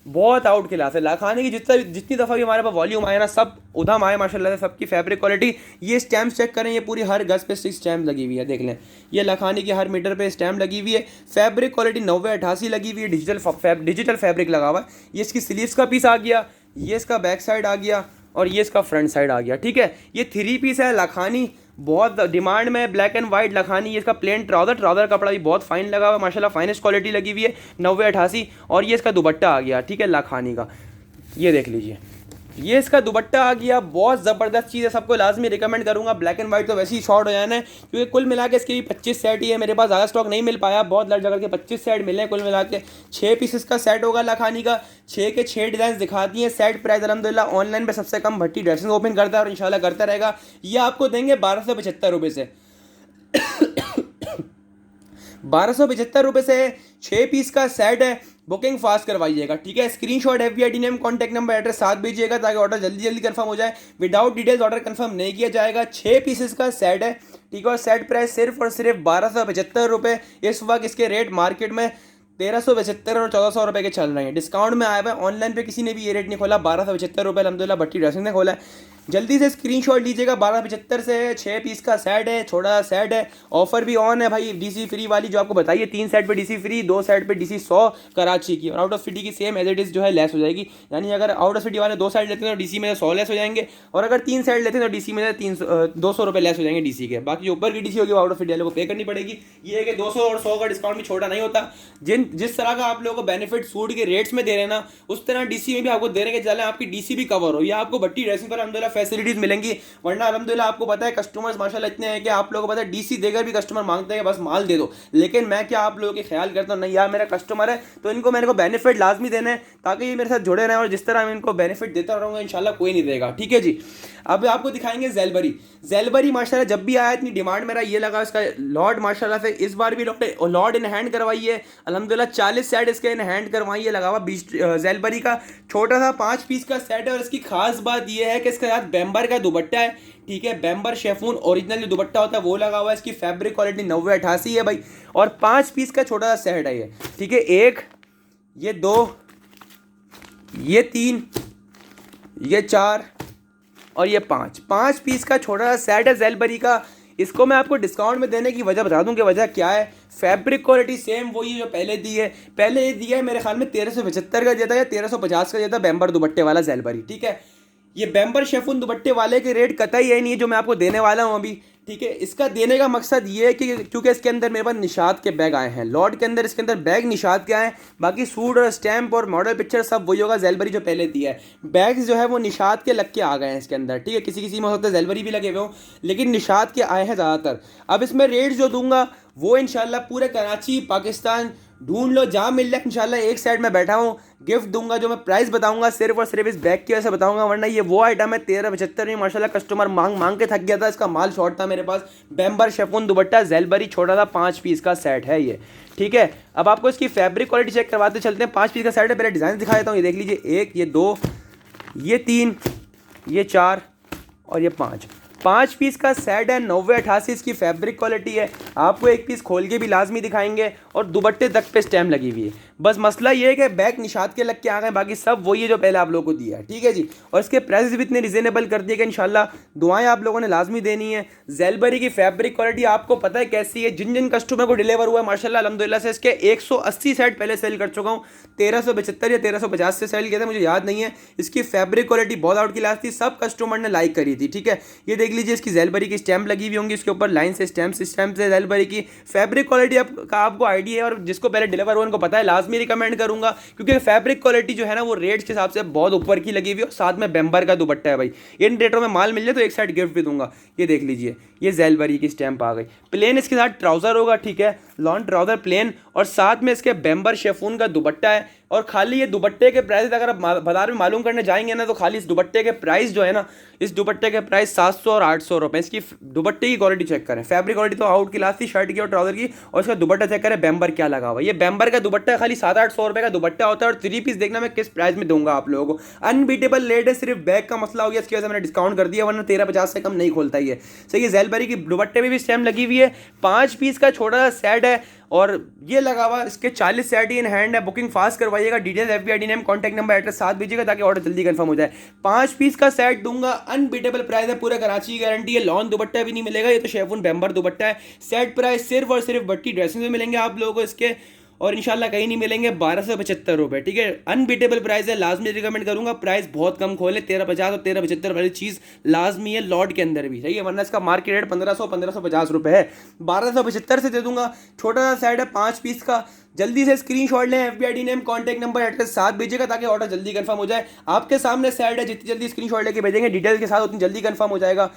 Speaker 1: बहुत आउट क्लास है। लखानी की जितनी दफ़ा भी हमारे पास वॉल्यूम आया ना, सब उधम आए माशाल्लाह से, सबकी फैब्रिक क्वालिटी। ये स्टैम्प चेक करें, ये पूरी हर गज पे 6 स्टैम्प लगी हुई है, देख लें। ये लखानी की हर मीटर पे स्टैम्प लगी हुई है, फैब्रिक क्वालिटी 90-88 लगी हुई है, डिजिटल फैब्रिक लगा हुआ है। ये इसकी स्लीव्स का पीस आ गया, ये इसका बैक साइड आ गया, और ये इसका फ्रंट साइड आ गया, ठीक है। ये 3 पीस है लखानी, बहुत डिमांड में, ब्लैक एंड वाइट लखानी। ये इसका प्लेन ट्राउज़र कपड़ा भी बहुत फाइन लगा हुआ है माशाल्लाह, फाइनेस्ट क्वालिटी लगी हुई है, 90-88। और ये इसका दुपट्टा आ गया, ठीक है, लखानी का, ये देख लीजिए, ये इसका दुपट्टा आ गया, बहुत ज़बरदस्त चीज़ है, सबको लाजमी रिकमेंड करूँगा। ब्लैक एंड वाइट तो वैसे ही शॉर्ट हो जाना है, क्योंकि कुल मिला के इसके भी 25 सेट ही है, मेरे पास ज़्यादा स्टॉक नहीं मिल पाया, बहुत लड़ जगह के 25 सेट मिले हैं कुल मिला के। 6 पीसेस का सेट होगा लखानी का, 6 के 6 डिज़ाइन दिखा दिए। सेट प्राइस अलहमदिल्ला ऑनलाइन पे सबसे कम भट्टी ड्रेसिंग ओपन करता है, और इंशाल्लाह करता रहेगा। ये आपको देंगे 1275 रुपये से 1275 रुपये से 6 पीस का सेट है। बुकिंग फास्ट करवाइएगा, ठीक है। Screenshot FBID name contact number address साथ भेजिएगा, ताकि ऑर्डर जल्दी जल्दी कंफर्म हो जाए। विदाउट डिटेल्स ऑर्डर कंफर्म नहीं किया जाएगा। 6 पीसेस का सेट है, ठीक है, और सेट प्राइस सिर्फ और सिर्फ 1275 रुपये। इस वक्त इसके रेट मार्केट में 1375 और 1400 रुपये के चल रहे हैं, डिस्काउंट में आया हुआ है। ऑनलाइन पे किसी ने भी ये रेट नहीं खोला, 1275 रुपये अलहमदिल्ला भट्टी ड्रेसिंग ने खोला है। जल्दी से स्क्रीनशॉट लीजिएगा, 1275 से 6 पीस का सेट है, छोटा सेट है। ऑफर भी ऑन है भाई, DC फ्री वाली जो आपको बताइए, 3 सेट पे DC फ्री, 2 सेट पे DC 100 कराची की, और आउट ऑफ सिटी की सेम एज इट इज़ जो है लेस हो जाएगी। यानी अगर आउट ऑफ सिटी वाले 2 सेट लेते हैं तो DC में 100 लेस हो जाएंगे, और अगर 3 सेट लेते हैं तो DC में 200 रुपये लेस हो जाएंगे DC के। बाकी जो ऊपर की DC होगी वो आउट ऑफ सिटी वाले को पे करनी पड़ेगी। ये है कि 200 और 100 का डिस्काउंट भी छोटा नहीं होता। जिस तरह का आप लोगों को बेनिफिट सूट के रेट्स में दे रहे हैं ना, उस तरह DC में भी आपको दे रहे हैं कि चलें आपकी DC भी कवर हो, या आपको भट्टी ड्रेसिंग पर अलहमदिल्ला फैसिलिटीज़ मिलेंगी। वरना अलहमदिल्ला आपको पता है कस्टमर्स माशाल्लाह इतने हैं कि आप लोगों को पता है DC देकर भी कस्टमर मांगते हैं बस माल दे दो। लेकिन मैं क्या आप लोगों के ख्याल करता हूँ, नहीं यार मेरा कस्टमर है तो इनको मेरे को बेनिफिट लाजमी देना है, ताकि ये मेरे साथ जुड़े रहें, और जिस तरह मैं इनको बेनिफिट देता रहूँगा इंशाल्लाह कोई नहीं देगा, ठीक है जी। अब आपको दिखाएंगे ज़ेलबरी माशाल्लाह जब भी आया इतनी डिमांड मेरा ये लगा, इसका लॉट माशाल्लाह से इस बार भी लॉट इन हैंड करवाइए अलहमदिल्ला। 40 सेट इसके इन हैंड करवाइए, लगा हुआ 20 ज़ेलबरी का छोटा सा 5 पीस का सेट है। और इसकी खास बात ये है कि इसके साथ बैम्बर का दुपट्टा है, ठीक है, बैम्बर शेफून ओरिजिनल जो दुपट्टा होता है वो लगा हुआ है। इसकी फैब्रिक क्वालिटी 90-88 है भाई, और 5 पीस का छोटा सा सेट है ये, ठीक है। 1, ये 2, ये 3, ये 4 और ये 5 पीस का छोटा सा सेट है ज़ेलबरी का। इसको मैं आपको डिस्काउंट में देने की वजह बता दूं कि वजह क्या है। फैब्रिक क्वालिटी सेम वही है जो पहले दी है। पहले ये दिया है मेरे ख्याल में 1375 का दिया था या 1350 का दिया था बैम्बर दुपट्टे वाला ज़ेलबरी, ठीक है। ये बैम्बर शेफून दुपट्टे वाले के रेट कतई है नहीं है जो मैं आपको देने वाला हूँ अभी, ठीक है। इसका देने का मकसद ये है कि क्योंकि इसके अंदर मेरे पास निशात के बैग आए हैं लॉट के अंदर, इसके अंदर बैग निशात के आए हैं, बाकी सूट और स्टैम्प और मॉडल पिक्चर सब वही होगा जेलबरी जो पहले दिया है। बैग्स जो है वो निशात के लग के आ गए हैं इसके अंदर, ठीक है। किसी किसी में हो सकता है जेलबरी भी लगे हुए हों, लेकिन निशात के आए हैं ज़्यादातर। अब इसमें रेट जो दूंगा वो इंशाल्लाह पूरे कराची पाकिस्तान ढूंढ लो जहाँ मिल जाए, इंशाल्लाह एक साइड में बैठा हूँ गिफ्ट दूंगा। जो मैं प्राइस बताऊंगा सिर्फ और सिर्फ इस बैग की वजह से बताऊंगा, वरना ये वो आइटम है 1375 में माशाल्लाह कस्टमर मांग मांग के थक गया था, इसका माल शॉर्ट था मेरे पास। बैम्बर शेफून दुपट्टा जेलबरी छोटा था, 5 पीस का सेट है ये, ठीक है। अब आपको इसकी फैब्रिक क्वालिटी चेक करवाते चलते हैं। 5 पीस का सेट है, पहले डिज़ाइन दिखा देता हूँ। ये देख लीजिए, 1, ये 2, ये 3, ये 4 और ये 5 पीस का सेट है। 9088 इसकी फैब्रिक क्वालिटी है। आपको एक पीस खोल के भी लाजमी दिखाएंगे और दुपट्टे तक पे स्टैम्प लगी हुई है। बस मसला ये है कि बैक निशात के लग के आ गए, बाकी सब वही है जो पहले आप लोगों को दिया है, ठीक है जी। और इसके प्राइस भी इतने रिजनेबल कर दिए कि इंशाल्लाह दुआएं आप लोगों ने लाजमी देनी है। जेलबरी की फैब्रिक क्वालिटी आपको पता है कैसी है। जिन जिन कस्टमर को डिलीवर हुआ है माशाल्लाह अल्हम्दुलिल्लाह से इसके 180 सेट पहले सेल कर चुका हूँ। 1375 या 1350 से सेल किया था, मुझे याद नहीं है। इसकी फैब्रिक क्वालिटी बहुत आउट क्लास थी, सब कस्टमर ने लाइक करी थी, ठीक है। ये देख लीजिए, इसकी जेलबरी की स्टैम्प लगी हुई होंगी, इसके ऊपर लाइन से स्टैम्प से जेलबरी की फैब्रिक क्वालिटी आपको आइडिया है। और जिसको पहले डिलीवर हुआ उनको पता है, लाजमी रिकमेंड करूंगा क्योंकि फैब्रिक क्वालिटी जो है ना वो रेट्स के हिसाब से बहुत ऊपर की लगी हुई है। और साथ में बैम्बर का दुपट्टा है भाई। इन रेटों में माल मिल जाए तो एक साइड गिफ्ट भी दूंगा। ये देख लीजिए, ये जेलबरी की स्टैम्प आ गई। प्लेन इसके साथ ट्राउजर होगा, ठीक है, लॉन्ग ट्राउजर प्लेन, और साथ में इसके बैम्बर शेफून का दुपट्टा है। और खाली ये दुपट्टे के प्राइस अगर आप बाजार में मालूम करने जाएंगे ना तो खाली इस दुपट्टे के प्राइस जो है ना, इस दुपट्टे के प्राइस 700 और 800 रुपये। इसकी दुपट्टे की क्वालिटी चेक करें, फैब्रिक क्वालिटी तो आउट क्लास थी शर्ट की और ट्राउजर की। और इसका दुपट्टा चेक करें, बैम्बर क्या लगा हुआ है। ये बैम्बर का दुपट्टा खाली 700-800 रुपये का दुपट्टा होता है। और 3 पीस देखना मैं किस प्राइस में दूंगा आप लोगों को। अनबीटेबल रेट है, सिर्फ बैग का मसला हो गया, इसकी वजह से मैंने डिस्काउंट कर दिया, वरना 1350 से कम नहीं खोलता ये। सही है। जेलबरी की दुपट्टे में भी स्टैम्प लगी हुई है। 5 पीस का छोटा सा सेट है और ये लगा हुआ, इसके 40 सेट इन हैंड है। बुकिंग फास्ट करवाइएगा। Detail FBID name, contact number, address साथ भेजिएगा ताकि ऑर्डर जल्दी कंफर्म हो जाए। 5 पीस का सेट दूंगा, अनबीटेबल प्राइस है, पूरे कराची की गारंटी है। लॉन दुपट्टा भी नहीं मिलेगा, ये तो शेफून बैम्बर दुपट्टा है। सेट प्राइस सिर्फ और सिर्फ भट्टी ड्रेसिंग में मिलेंगे आप लोगों को इसके, और इंशाल्लाह कहीं नहीं मिलेंगे। 1275 रुपये, ठीक है। अनबीटेबल प्राइस है, लाजमी रिकमेंड करूंगा। प्राइस बहुत कम खोले, 1350 और 1375 वाली चीज़ लाजमी है लॉट के अंदर भी, सही है, वरना इसका मार्केट रेट 1550 रुपये है। 1275 से दे दूंगा। छोटा सा सेट है 5 पीस का। जल्दी से स्क्रीनशॉट लें, FBID name, contact number, address साथ भेजिएगा ताकि ऑर्डर जल्दी कंफर्म हो जाए। आपके सामने सेट है, जितनी जल्दी स्क्रीनशॉट लेके भेजेंगे डिटेल के साथ उतनी जल्दी कंफर्म हो जाएगा।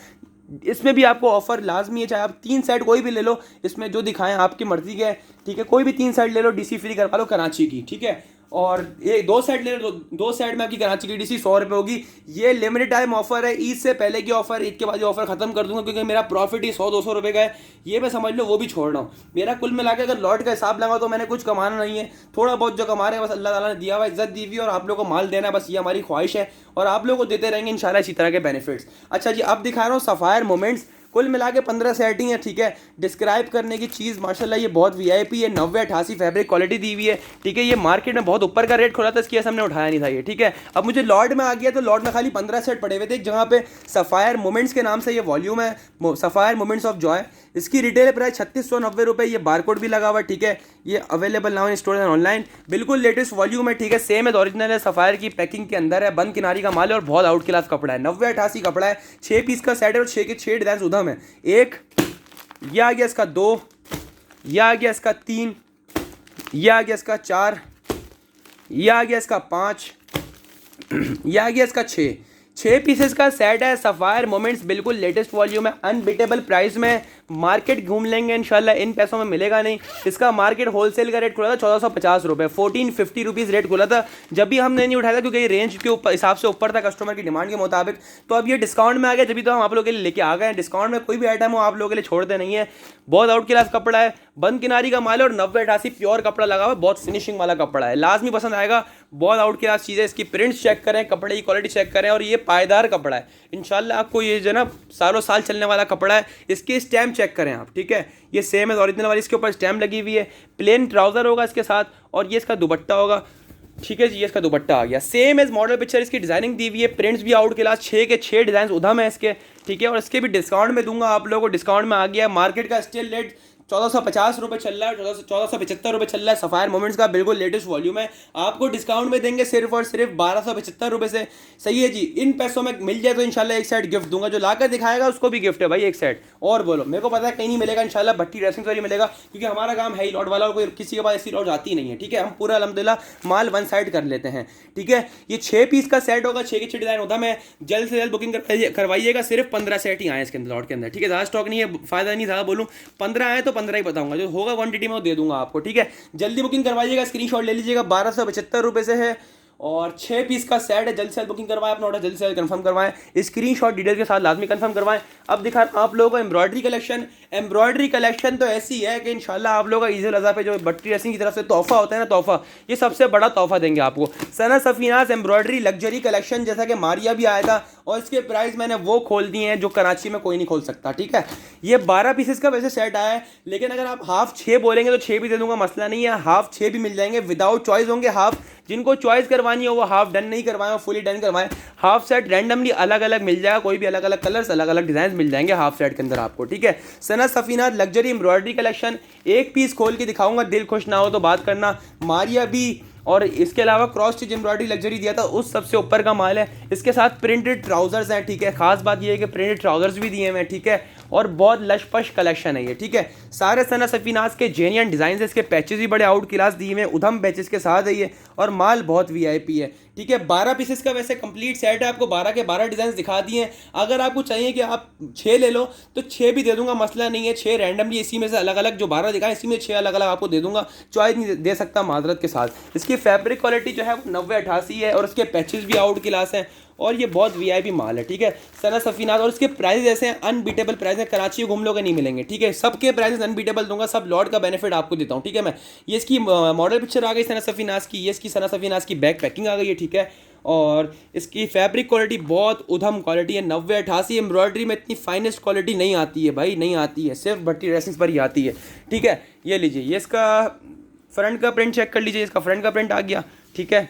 Speaker 1: इसमें भी आपको ऑफर लाजमी है, चाहे आप 3 सेट कोई भी ले लो, इसमें जो दिखाएं आपकी मर्जी के, ठीक है। कोई भी 3 सेट ले लो, DC फ्री करवा लो कराची की, ठीक है। और ये 2 सेट ले लो, 2 सेट में आपकी कराची की DC 100 रुपये होगी। ये लिमिटेड टाइम ऑफर है, ईद से पहले की ऑफर, ईद के बाद ये ऑफर खत्म कर दूंगा क्योंकि मेरा प्रॉफिट ही 100-200 रुपये का है। ये मैं समझ लो वो भी छोड़ रहा हूँ। मेरा कुल मिला के अगर लॉट का हिसाब लगा तो मैंने कुछ कमाना नहीं है, थोड़ा बहुत जो कमा रहे हैं बस अल्लाह ताला ने दिया हुआ, इज्जत दी हुई, और आप लोगों को माल देना है, बस ये हमारी ख्वाहिश है। और आप लोगों को देते रहेंगे इंशाल्लाह इसी तरह के बेनिफिट्स। अच्छा जी, अब दिखा रहा हूँ सफ़ायर मोमेंट्स। कुल मिला के 15 सेटिंग है, ठीक है। डिस्क्राइब करने की चीज़ माशाल्लाह ये बहुत VIP है। 9088 फैब्रिक क्वालिटी दी हुई है, ठीक है। ये मार्केट में बहुत ऊपर का रेट खोला था, इसकी हमने उठाया नहीं था ये, ठीक है। अब मुझे लॉट में आ गया तो लॉट में खाली 15 सेट पड़े हुए थे, जहाँ पे सफ़ायर मोमेंट्स के नाम से ये वॉल्यूम है, सफ़ायर मोमेंट्स ऑफ जॉय। इसकी रिटेल प्राइस 3690 रुपये। ये बारकोड भी लगा हुआ है, ठीक है। ये available now in store and online. बिल्कुल लेटेस्ट वॉल्यूम है, ठीक है। सेम है, ओरिजिनल है, सफ़ायर की पैकिंग के अंदर है, बंद किनारी का माल है और बहुत आउट क्लास कपड़ा है। 9088 कपड़ा है, 6 पीस का सेट है और 6 के 6 डिज़ाइन उधम है। एक ये आ गया इसका, 2 ये आ गया इसका, 3 ये आ गया इसका, 4 ये आ गया इसका, 5 ये आ गया इसका, 6 पीसेस का सेट है। सफ़ायर मोमेंट्स बिल्कुल लेटेस्ट वॉल्यूम है, अनबीटेबल प्राइस में। मार्केट घूम लेंगे इंशाल्लाह, इन पैसों में मिलेगा नहीं। इसका मार्केट होलसेल का रेट खुला था 1450 रुपये, 1450 रुपीज़ रेट खुला था। जब भी हमने नहीं उठाया था क्योंकि ये रेंज के ऊपर हिसाब से ऊपर था कस्टमर की डिमांड के मुताबिक। तो अब ये डिस्काउंट में आ गया, जब भी तो हम आप लोगों के लिए लेके आ गए हैं। डिस्काउंट में कोई भी आइटम हो आप लोगों के लिए छोड़ते नहीं है। बहुत आउट क्लास कपड़ा है, बंद किनारी का माल है और 9088 प्योर कपड़ा लगा हुआ है, बहुत फिनिशिंग वाला कपड़ा है, लाजमी पसंद आएगा। बहुत आउट क्लास चीज़ है। इसकी प्रिंट्स चेक करें, कपड़े की क्वालिटी चेक करें, और ये पायदार कपड़ा है इंशाल्लाह। आपको ये जो ना सालों साल चलने वाला कपड़ा है। इसकी स्टैम्प चेक करें आप, ठीक है। ये सेम है ओरिजिनल वाली, इसके ऊपर स्टैम्प लगी हुई है। प्लेन ट्राउजर होगा इसके साथ, और ये इसका दुपट्टा होगा, ठीक है जी। ये इसका दुपट्टा आ गया, सेम एज मॉडल पिक्चर। इसकी डिजाइनिंग दी हुई है, प्रिंट्स भी आउट क्लास, 6 के 6 डिजाइन उधम है इसके, ठीक है। और इसके भी डिस्काउंट में दूंगा आप लोगों को। डिस्काउंट में आ गया, मार्केट का स्टिल रेट 1450 रुपये चल रहा है, 1475 रुपये चल रहा है। सफ़ायर मोमेंट्स का बिल्कुल लेटेस्ट वॉल्यूम है, आपको डिस्काउंट में देंगे सिर्फ और सिर्फ 1275 रुपये से। सही है जी, इन पैसों में मिल जाए तो इंशाल्लाह एक सेट गिफ्ट दूंगा, जो लाकर दिखाएगा उसको भी गिफ्ट है भाई एक सेट। और बोलो, मेरे को पता है कहीं नहीं मिलेगा, इंशाल्लाह भट्टी ड्रेसिंग ही मिलेगा, क्योंकि हमारा काम है ही लॉट वाला और कोई किसी के पास ऐसी लॉट आती नहीं है। ठीक है, हम पूरा अल्हम्दुलिल्लाह माल वन साइड कर लेते हैं। ठीक है, ये 6 पीस का सेट होगा, 6 के 6 डिज़ाइन होता है। मैं जल्द से जल्द बुकिंग करवाइएगा, सिर्फ 15 सेट ही आए इसके अंदर लॉट के अंदर। ठीक है, ज़्यादा स्टॉक नहीं है, फायदा नहीं ज़्यादा बोलूँ, 15 आए तो 15 ही बताऊंगा, जो होगा क्वांटिटी में वो दे दूंगा आपको। ठीक है, जल्दी बुकिंग करवाइएगा, स्क्रीनशॉट ले लीजिएगा। 1275 रुपये से है और 6 पीस का सेट है। जल्द से जल्द बुकिंग करवाएं, अपना ऑर्डर जल्द से जल्द कंफर्म करवाएं, स्क्रीनशॉट डिटेल के साथ लाजमी कंफर्म करवाएं। अब दिखा रहा हूं आप लोगों को एम्ब्रॉयडरी कलेक्शन। एम्ब्रॉयडरी कलेक्शन तो ऐसी है कि इंशाल्लाह आप लोगों का ईद उल अज़हा पे जो भट्टी ड्रेसिंग की तरफ से तोहफा होता है ना, तोहफा, ये सबसे बड़ा तोहफा देंगे आपको। सना सफीनाज एम्ब्रॉयडरी लग्जरी कलेक्शन, जैसा कि मारिया भी आया था, और इसके प्राइस मैंने वो खोल दिए हैं जो कराची में कोई नहीं खोल सकता। ठीक है, ये 12 पीसेस का वैसे सेट आया है, लेकिन अगर आप हाफ 6 बोलेंगे तो 6 भी दे दूंगा, मसला नहीं है। हाफ 6 भी मिल जाएंगे, विदाउट चॉइस होंगे हाफ। जिनको चॉइस करवानी हो वो हाफ डन नहीं करवाएं, फुली डन करवाएं। हाफ सेट रैंडमली अलग अलग मिल जाएगा, कोई भी अलग अलग कलर्स, अलग अलग डिजाइन मिल जाएंगे हाफ सेट के अंदर आपको। ठीक है, सना सफीनाज लग्जरी एम्ब्रॉयडरी कलेक्शन, एक पीस खोल के दिखाऊंगा, दिल खुश ना हो तो बात करना। मारिया भी, और इसके अलावा क्रॉस स्टिच एम्ब्रॉयडरी लग्जरी दिया था, उस सबसे ऊपर का माल है। इसके साथ प्रिंटेड ट्राउजर्स हैं। ठीक है, खास बात ये है कि प्रिंटेड ट्राउजर्स भी दिए हुए हैं। ठीक है, और बहुत लशपश कलेक्शन है ये। ठीक है, सारे सना सफीनाज के जेन्युइन डिज़ाइन है, इसके पैचेस भी बड़े आउट क्लास दिए हुए हैं, उधम पैचेस के साथ है ये, और माल बहुत वीआईपी है। ठीक है, 12 पीसेस का वैसे कंप्लीट सेट है, आपको 12 के 12 डिज़ाइन दिखा दिए हैं। अगर आपको चाहिए कि आप 6 ले लो तो 6 भी दे दूंगा, मसला नहीं है। 6 रैंडमली इसी में से अलग अलग जो 12 दिखाएं, इसी में 6 अलग अलग आपको दे दूंगा, चॉइस नहीं दे सकता माजरत के साथ। इसकी फैब्रिक क्वालिटी जो है वो 90-88 है, और इसके पैचेस भी आउट क्लास हैं, और ये बहुत वीआईपी माल है। ठीक है, सना सफीनाज, और इसके प्राइस ऐसे हैं, अनबीटेबल प्राइस है, कराची घूम लोगे नहीं मिलेंगे। ठीक है, सबके प्राइस अनबीटेबल दूंगा, सब लॉट का बेनिफिट आपको देता हूँ। ठीक है, मैं ये इसकी मॉडल पिक्चर आ गई सना सफीनाज की, ये इसकी सना सफीनाज की बैक पैकिंग आ गई है। ठीक है, और इसकी फैब्रिक क्वालिटी बहुत उधम क्वालिटी है, 90-88। एम्ब्रॉयडरी में इतनी फाइनेस्ट क्वालिटी नहीं आती है भाई, नहीं आती है, सिर्फ भट्टी ड्रेसिंग्स पर ही आती है। ठीक है, ये लीजिए, ये इसका फ्रंट का प्रिंट चेक कर लीजिए, इसका फ्रंट का प्रिंट आ गया। ठीक है,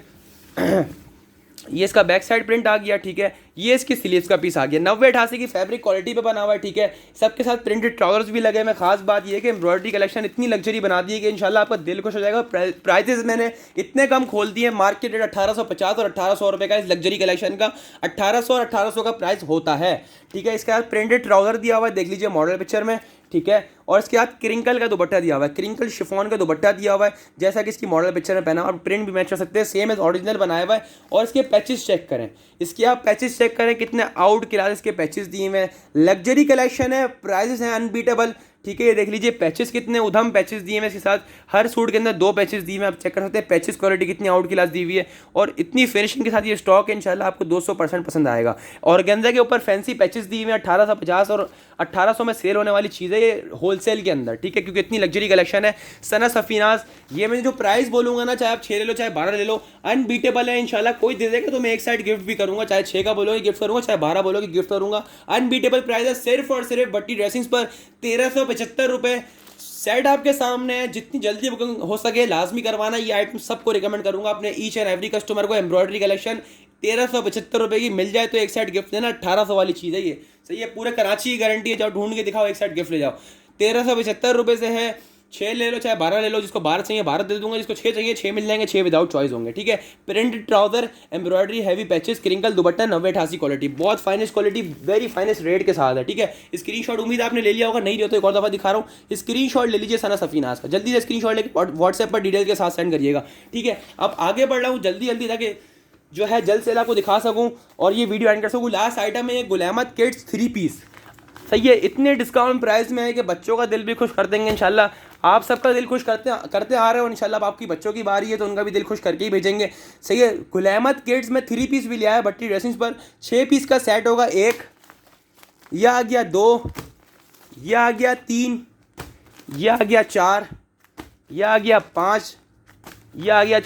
Speaker 1: ये इसका बैक साइड प्रिंट आ गया। ठीक है, ये इसकी स्लीव्स का पीस आ गया, 90-88 की फैब्रिक क्वालिटी पे बना हुआ है। ठीक है, सबके साथ प्रिंटेड ट्राउजर्स भी लगे हैं। खास बात ये है कि एम्ब्रॉयडरी कलेक्शन इतनी लग्जरी बना दी है कि इंशाल्लाह आपका दिल खुश हो जाएगा। प्राइसेस मैंने इतने कम खोल दिए, मार्केट रेट 1850 और 1800 रुपये का इस लग्जरी कलेक्शन का 1800 और 1800 का प्राइस होता है। ठीक है, इसके साथ प्रिंटेड ट्राउजर दिया हुआ है, देख लीजिए मॉडल पिक्चर में। ठीक है, और इसके साथ क्रिंकल का दुपट्टा दिया हुआ है, क्रिंकल शिफॉन का दुपट्टा दिया हुआ है, जैसा कि इसकी मॉडल पिक्चर में पहना, और प्रिंट भी मैच कर सकते हैं, सेम एज ओरिजिनल बनाया हुआ है। और इसके पैचेस चेक करें, इसके आप पैचेस चेक करें, कितने आउट क्लास इसके पैचेस दिए हुए हैं। लग्जरी कलेक्शन है, प्राइसेस हैं अनबीटेबल। ठीक है, ये देख लीजिए पैचेस कितने उधम पैचेस दिए हैं, इसके साथ हर सूट के अंदर 2 पैचेस दिए हुए हैं, आप चेक कर सकते हैं पैचेस क्वालिटी कितनी आउट क्लास दी हुई है, और इतनी फिनिशिंग के साथ ये स्टॉक है, इंशाल्लाह आपको 200% पसंद आएगा। और गेंजा के ऊपर फैंसी पैचेस दिए हुए हैं, 1850 और 1800 में सेल होने वाली चीज़ है ये होलसेल के अंदर। ठीक है, क्योंकि इतनी लग्जरी कलेक्शन है। सना सफीनाज, ये मैं जो प्राइस बोलूँगा ना, चाहे आप 6 ले लो चाहे 12 ले लो, अनबीटेबल है। इंशाल्लाह कोई दे देगा तो मैं एक साइड गिफ्ट भी करूँगा, चाहे 6 का बोलोगे गिफ्ट करूँगा, चाहे 12 बोलोगे गिफ्ट करूँगा। अनबीटेबल प्राइस है, सिर्फ और सिर्फ भट्टी ड्रेसिंग्स पर 1375 रुपये। सेट आपके सामने है, जितनी जल्दी बुकिंग हो सके लाजमी करवाना। ये आइटम सबको रिकमेंड करूंगा अपने ईच एंड एवरी कस्टमर को। एम्ब्रॉयडरी कलेक्शन 1375 रुपये की मिल जाए तो एक सेट गिफ्ट देना, 1800 वाली चीज़ है ये। सही है, पूरे कराची की गारंटी है, जाओ ढूंढ के दिखाओ एक सेट गिफ्ट ले जाओ। 1375 रुपये से है, 6 ले लो चाहे 12 ले लो, जिसको 12 चाहिए 12 दे दूंगा, जिसको 6 चाहिए 6 मिल जाएंगे, 6 विदाउट चॉइस होंगे। ठीक है, printed trouser, embroidery, heavy patches, crinkle dupatta, 90-88 quality, बहुत finest quality, very finest rate के साथ है। ठीक है, स्क्रीनशॉट उम्मीद आपने ले लिया होगा, नहीं लिया तो एक और दफ़ा दिखा रहा हूँ, स्क्रीनशॉट ले लीजिए सना सफीनाज का, जल्दी से स्क्रीनशॉट लेके व्हाट्सएप पर डिटेल के साथ सेंड करिएगा। ठीक है, अब आगे बढ़ रहा हूँ जल्दी जल्दी, ताकि जो है जल्द से आपको दिखा सकूँ और ये वीडियो एंड कर सकूँ। लास्ट आइटम है गुलामत किड्स 3 पीस। सही है, इतने डिस्काउंट प्राइस में है कि बच्चों का दिल भी खुश कर देंगे इंशाल्लाह। आप सबका दिल खुश करते आ रहे हो, इंशाल्लाह आपकी बच्चों की बारी है तो उनका भी दिल खुश करके ही भेजेंगे। सही है, गुलामत किड्स में 3 पीस भी लिया है भट्टी ड्रेसिंग्स पर। 6 पीस का सेट होगा, 1 यह आ गया, 2 यह आ गया, 3 यह आ गया, 4 यह आ गया, 5 यह आ गया,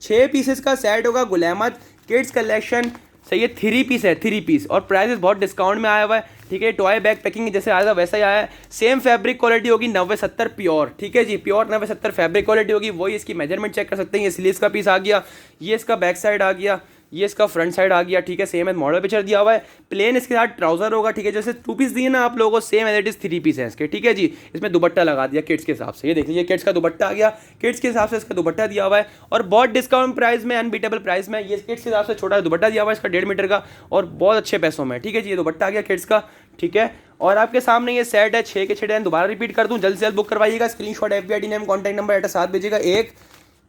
Speaker 1: 6 पीसेस का सेट होगा गुलामत किड्स कलेक्शन। सही है, 3 पीस है, 3 पीस, और प्राइस बहुत डिस्काउंट में आया हुआ है। ठीक है, टॉय बैग पैकिंग जैसे आया था वैसा ही आया है। सेम फैब्रिक क्वालिटी होगी, 90-70 प्योर। ठीक है जी, प्योर 90-70 फैब्रिक क्वालिटी होगी, वही इसकी मेजरमेंट चेक कर सकते हैं। ये स्लीव्स का पीस आ गया, ये इसका बैक साइड आ गया। ये इसका फ्रंट साइड आ गया, ठीक है, सेम है, मॉडल पिक्चर दिया हुआ है, प्लेन इसके साथ ट्राउजर होगा, ठीक है, जैसे 2 पीस दिए ना आप लोगों को same as it is 3 piece है इसके, ठीक है जी। इसमें दुपट्टा लगा दिया किड्स के हिसाब से, ये देख लीजिए किड्स का दुपट्टा आ गया, किड्स के हिसाब से इसका दुपट्टा दिया हुआ है और बहुत डिस्काउंट प्राइस में, अनबीटेबल प्राइस में, ये किड्स के हिसाब से छोटा दुपट्टा दिया हुआ है इसका 1.5 मीटर का और बहुत अच्छे पैसों में, ठीक है जी। ये दुपट्टा आ गया किड्स का, ठीक है। और आपके सामने ये सेट है 6 के 6 डिजाइन, दोबारा रिपीट कर दूं, जल्द से जल्द बुक करवाइएगा, screenshot FBID name contact number address साथ भेजिएगा। 1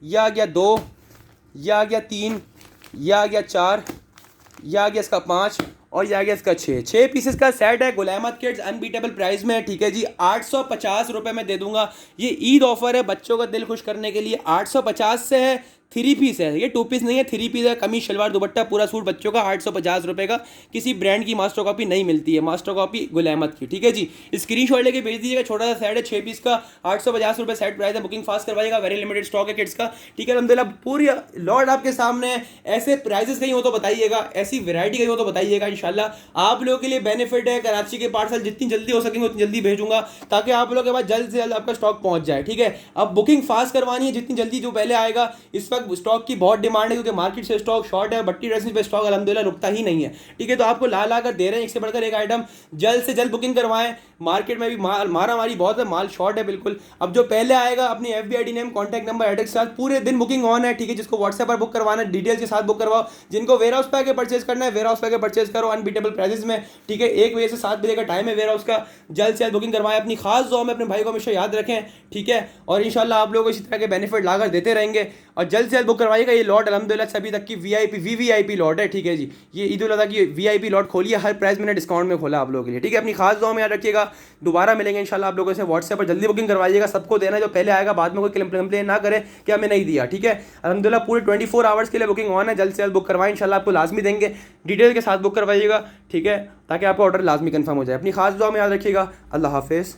Speaker 1: यह आ गया, 2 यह आ गया, 3 यह आ गया, 4 यह आ गया इसका 5 और यह आ गया इसका 6 पीसेस का सेट है। Gul Ahmed kids unbeatable price में है, ठीक है जी, 850 रुपये में दे दूंगा। ये ईद ऑफर है बच्चों का दिल खुश करने के लिए, 850 से है, 3 पीस है, ये 2 पीस नहीं है, 3 पीस है, कमीज शलवार दुपट्टा पूरा सूट बच्चों का 850 रुपये का। किसी ब्रांड की मास्टर कॉपी नहीं मिलती है, मास्टर कॉपी गुल अहमद की, ठीक है जी। स्क्रीनशॉट लेके भेज दीजिएगा, छोटा सा सेट है 6 पीस का, 850 रुपये सेट प्राइस है, बुकिंग फास्ट करवाइएगा, वेरी लिमिटेड स्टॉक है किड्स का, ठीक है। अलहमदिल्ला पूरी लॉट आपके सामने है, ऐसे प्राइसेस कहीं हो तो बताइएगा, ऐसी वैरायटी कहीं हो तो बताइएगा, इंशाल्लाह आप लोगों के लिए बेनिफिट है। कराची के पार्सल जितनी जल्दी हो सकेंगे उतनी जल्दी भेजूंगा ताकि आप लोगों के पास जल्द से जल्द आपका स्टॉक पहुंच जाए, ठीक है। अब बुकिंग फास्ट करवानी है, जितनी जल्दी जो पहले आएगा, इस वक्त स्टॉक की बहुत डिमांड है क्योंकि मार्केट से स्टॉक शॉर्ट है, भट्टी ड्रेसेस पे स्टॉक अल्हम्दुलिल्लाह रुकता ही नहीं है, ठीक है। तो आपको ला कर दे रहे हैं एक से बढ़कर एक आइटम, जल्द से जल्द बुकिंग करवाएं। मार्केट में भी मारा मारी बहुत है, माल शॉर्ट है बिल्कुल। अब जो पहले आएगा अपनी FBID name contact number address के साथ पूरे दिन बुकिंग ऑन है, ठीक है। जिसको व्हाट्सएप पर बुक करवाना है डिटेल्स के साथ बुक करवाओ, जिनको वेयर हाउस पे आके परचेज करना है वेयर हाउस पे आके परचेज करो अनबीटेबल प्राइसेस में, ठीक है। 1 बजे से 7 बजे का टाइम है वेयर हाउस का, जल्द से जल्द बुकिंग करवाएं। अपनी खास दुआ में अपने भाई को हमेशा याद रखें, ठीक है। और इंशाल्लाह आप लोगों को इसी तरह के बेनिफिट लाकर देते रहेंगे और जल्द से जल्द बुक करवाइएगा। ये लॉट अल्हम्दुलिल्लाह से अभी तक की VVIP लॉट है, ठीक है जी। ये ईद उल अज़हा की VIP लॉट खोली है, हर प्राइस मैंने डिस्काउंट में खोला आप लोगों के लिए, ठीक है। अपनी खास दुआ में याद रखिएगा, दोबारा मिलेंगे इंशाल्लाह आप लोगों से। व्हाट्सएप पर जल्दी बुकिंग करवाइएगा, सबको देना जो पहले आएगा, बाद में कोई कंप्लेन ना करे कि हमें नहीं दिया, ठीक है। अल्हम्दुलिल्लाह पूरे 24 आवर्स के लिए बुकिंग ऑन है, जल्द से जल्द बुक करवाएं, इंशाल्लाह आपको लाजमी देंगे, डिटेल के साथ बुक करवाइएगा, ठीक है, ताकि आपका ऑर्डर लाजमी कंफर्म हो जाए। अपनी खास दुआ में याद रखिएगा। अल्लाह हाफिज़।